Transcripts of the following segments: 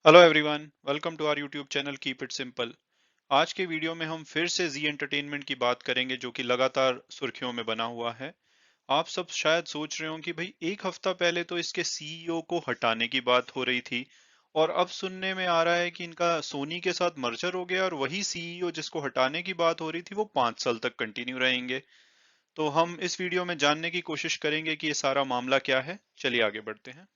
Hello everyone, welcome to our YouTube channel keep it simple. आज के video में हम फिर से जी एंटरटेनमेंट की बात करेंगे जो कि लगातार सुर्खियों में बना हुआ है। आप सब शायद सोच रहे हो कि भाई एक हफ्ता पहले तो इसके सीईओ को हटाने की बात हो रही थी और अब सुनने में आ रहा है कि इनका सोनी के साथ मर्जर हो गया और वही सीईओ जिसको हटाने की बात हो रही थी वो 5 साल तक कंटिन्यू रहेंगे। तो हम इस वीडियो में जानने की कोशिश करेंगे कि ये सारा मामला क्या है। चलिए आगे बढ़ते हैं।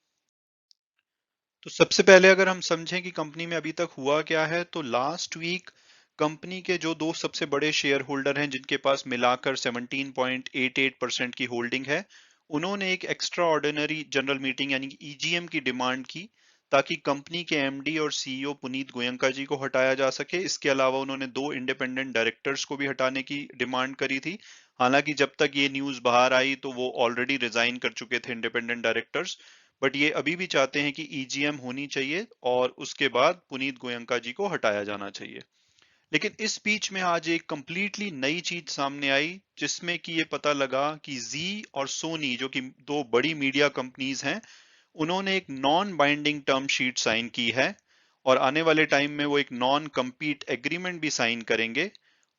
तो सबसे पहले अगर हम समझें कि कंपनी में अभी तक हुआ क्या है, तो लास्ट वीक कंपनी के जो दो सबसे बड़े शेयर होल्डर हैं जिनके पास मिलाकर 17.88% की होल्डिंग है, उन्होंने एक एक्स्ट्रा ऑर्डिनरी जनरल मीटिंग यानी कि ईजीएम की डिमांड की ताकि कंपनी के एमडी और सीईओ पुनीत गोयंका जी को हटाया जा सके। इसके अलावा उन्होंने दो इंडिपेंडेंट डायरेक्टर्स को भी हटाने की डिमांड करी थी। हालांकि जब तक ये न्यूज बाहर आई तो वो ऑलरेडी रिजाइन कर चुके थे इंडिपेंडेंट डायरेक्टर्स, बट ये अभी भी चाहते हैं कि ईजीएम होनी चाहिए और उसके बाद पुनीत गोयंका जी को हटाया जाना चाहिए। लेकिन इस बीच में आज एक कंप्लीटली नई चीज सामने आई जिसमें कि ये पता लगा कि जी और सोनी जो कि दो बड़ी मीडिया कंपनीज हैं, उन्होंने एक non binding term sheet sign की है और आने वाले टाइम में वो एक नॉन कम्पीट एग्रीमेंट भी साइन करेंगे।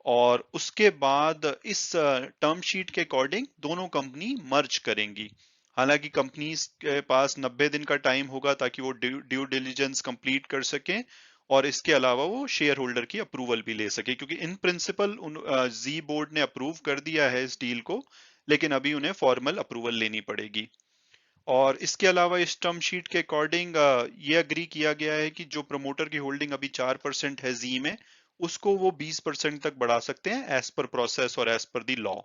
और उसके बाद इस टर्म शीट के अकॉर्डिंग दोनों कंपनी मर्ज करेंगी। हालांकि कंपनीज के पास 90 दिन का टाइम होगा ताकि वो ड्यू डिलीजेंस कंप्लीट कर सकें और इसके अलावा वो शेयर होल्डर की अप्रूवल भी ले सके, क्योंकि इन प्रिंसिपल जी बोर्ड ने अप्रूव कर दिया है इस डील को, लेकिन अभी उन्हें फॉर्मल अप्रूवल लेनी पड़ेगी। और इसके अलावा इस टर्म शीट के अकॉर्डिंग ये अग्री किया गया है कि जो प्रमोटर की होल्डिंग अभी 4% है जी में, उसको वो 20% तक बढ़ा सकते हैं एज पर प्रोसेस और एज पर दी लॉ।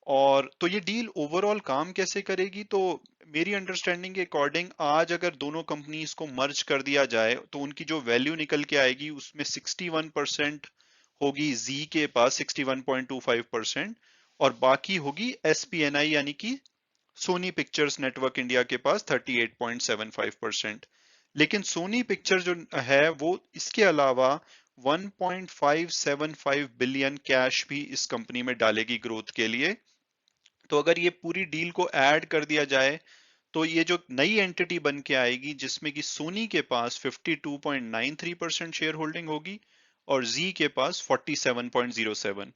और तो ये डील ओवरऑल काम कैसे करेगी, तो मेरी अंडरस्टैंडिंग के अकॉर्डिंग आज अगर दोनों कंपनीज को मर्ज कर दिया जाए तो उनकी जो वैल्यू निकल के आएगी उसमें 61% होगी जी के पास, 61.25%, और बाकी होगी एसपीएनआई यानी कि सोनी पिक्चर्स नेटवर्क इंडिया के पास 38.75%। लेकिन सोनी पिक्चर जो है वो इसके अलावा 1.575 बिलियन कैश भी इस कंपनी में डालेगी ग्रोथ के लिए। तो अगर ये पूरी डील को ऐड कर दिया जाए तो ये जो नई एंटिटी बन के आएगी जिसमें कि सोनी के पास 52.93% शेयर होल्डिंग होगी और जी के पास 47.07।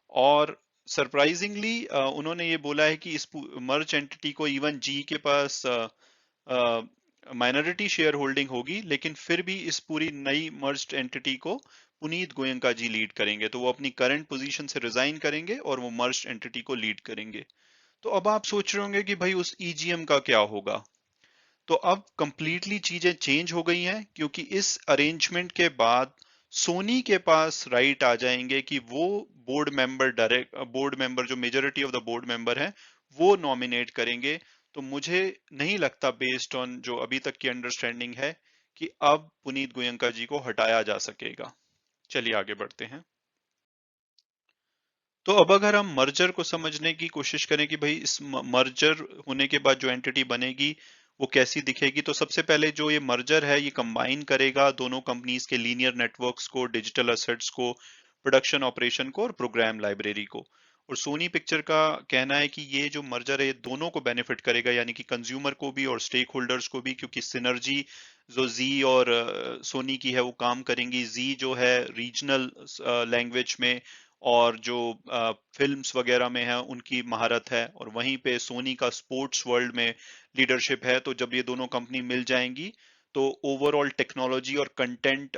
और सरप्राइजिंगली उन्होंने ये बोला है कि इस मर्ज एंटिटी को इवन जी के पास माइनॉरिटी शेयर होल्डिंग होगी, लेकिन फिर भी इस पूरी नई मर्ज्ड एंटिटी को पुनीत गोयंका जी लीड करेंगे। तो वो अपनी करंट पोजीशन से रिजाइन करेंगे और वो मर्ज्ड एंटिटी को लीड करेंगे। तो अब आप सोच रहे होंगे कि भाई उस ईजीएम का क्या होगा। तो अब कंप्लीटली चीजें चेंज हो गई हैं, क्योंकि इस अरेंजमेंट के बाद सोनी के पास राइट आ जाएंगे कि वो बोर्ड मेंबर जो majority of the board member हैं वो नॉमिनेट करेंगे। तो मुझे नहीं लगता, बेस्ड ऑन जो अभी तक की अंडरस्टैंडिंग है, कि अब पुनीत गोयंका जी को हटाया जा सकेगा। चलिए आगे बढ़ते हैं। तो अब अगर हम मर्जर को समझने की कोशिश करें कि भाई इस मर्जर होने के बाद जो एंटिटी बनेगी वो कैसी दिखेगी, तो सबसे पहले जो ये मर्जर है ये कंबाइन करेगा दोनों कंपनीज के लीनियर नेटवर्क्स को, डिजिटल एसेट्स को, प्रोडक्शन ऑपरेशन को और प्रोग्राम लाइब्रेरी को। और सोनी पिक्चर का कहना है कि ये जो मर्जर है ये दोनों को बेनिफिट करेगा, यानी कि कंज्यूमर को भी और स्टेक होल्डर्स को भी, क्योंकि सिनर्जी जो जी और सोनी की है वो काम करेंगी। जी जो है रीजनल लैंग्वेज में और जो फिल्म्स वगैरह में है उनकी महारत है, और वहीं पे सोनी का स्पोर्ट्स वर्ल्ड में लीडरशिप है। तो जब ये दोनों कंपनी मिल जाएंगी तो ओवरऑल टेक्नोलॉजी और कंटेंट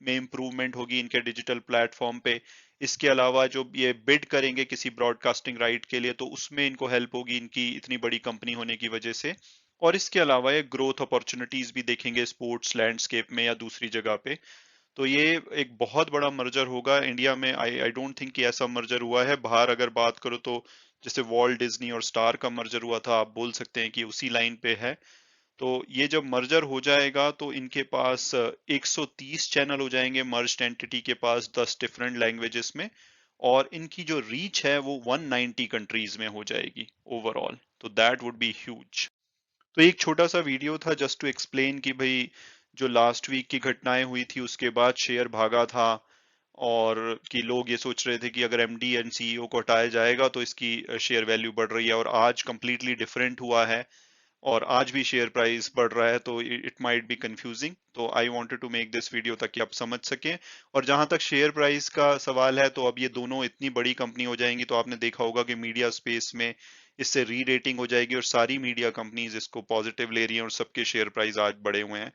में इंप्रूवमेंट होगी इनके डिजिटल प्लेटफॉर्म पे। इसके अलावा जो ये बिड करेंगे किसी ब्रॉडकास्टिंग राइट के लिए तो उसमें इनको हेल्प होगी इनकी इतनी बड़ी कंपनी होने की वजह से। और इसके अलावा ये ग्रोथ अपॉर्चुनिटीज भी देखेंगे स्पोर्ट्स लैंडस्केप में या दूसरी जगह पे। तो ये एक बहुत बड़ा मर्जर होगा इंडिया में। आई आई डोंट थिंक कि ऐसा मर्जर हुआ है बाहर। अगर बात करो तो जैसे वॉल्ट डिज्नी और स्टार का मर्जर हुआ था, आप बोल सकते हैं कि उसी लाइन पे है। तो ये जब मर्जर हो जाएगा तो इनके पास 130 चैनल हो जाएंगे मर्ज्ड एंटिटी के पास, 10 डिफरेंट लैंग्वेजेस में। और इनकी जो रीच है वो 190 कंट्रीज में हो जाएगी ओवरऑल। तो दैट वुड बी ह्यूज। तो एक छोटा सा वीडियो था जस्ट टू एक्सप्लेन कि भाई जो लास्ट वीक की घटनाएं हुई थी उसके बाद शेयर भागा था और कि लोग ये सोच रहे थे कि अगर एमडी एंड सीईओ को हटाया जाएगा तो इसकी शेयर वैल्यू बढ़ रही है, और आज कंप्लीटली डिफरेंट हुआ है। और आज भी शेयर प्राइस बढ़ रहा है, तो इट माइट बी कंफ्यूजिंग। तो I wanted to make this video ताकि आप समझ सकें। और जहां तक शेयर प्राइस का सवाल है, तो अब ये दोनों इतनी बड़ी कंपनी हो जाएंगी, तो आपने देखा होगा कि मीडिया स्पेस में इससे री रेटिंग हो जाएगी और सारी मीडिया कंपनीज इसको पॉजिटिव ले रही हैं और सबके शेयर प्राइस आज बढ़े हुए हैं।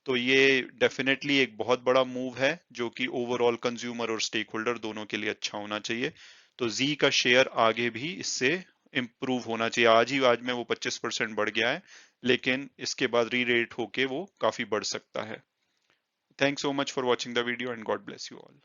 तो ये डेफिनेटली एक बहुत बड़ा मूव है जो कि ओवरऑल कंज्यूमर और स्टेक होल्डर दोनों के लिए अच्छा होना चाहिए। तो जी का शेयर आगे भी इससे इम्प्रूव होना चाहिए। आज में वो 25% बढ़ गया है, लेकिन इसके बाद री रेट होके वो काफी बढ़ सकता है। Thanks so much for watching the video and God bless you all.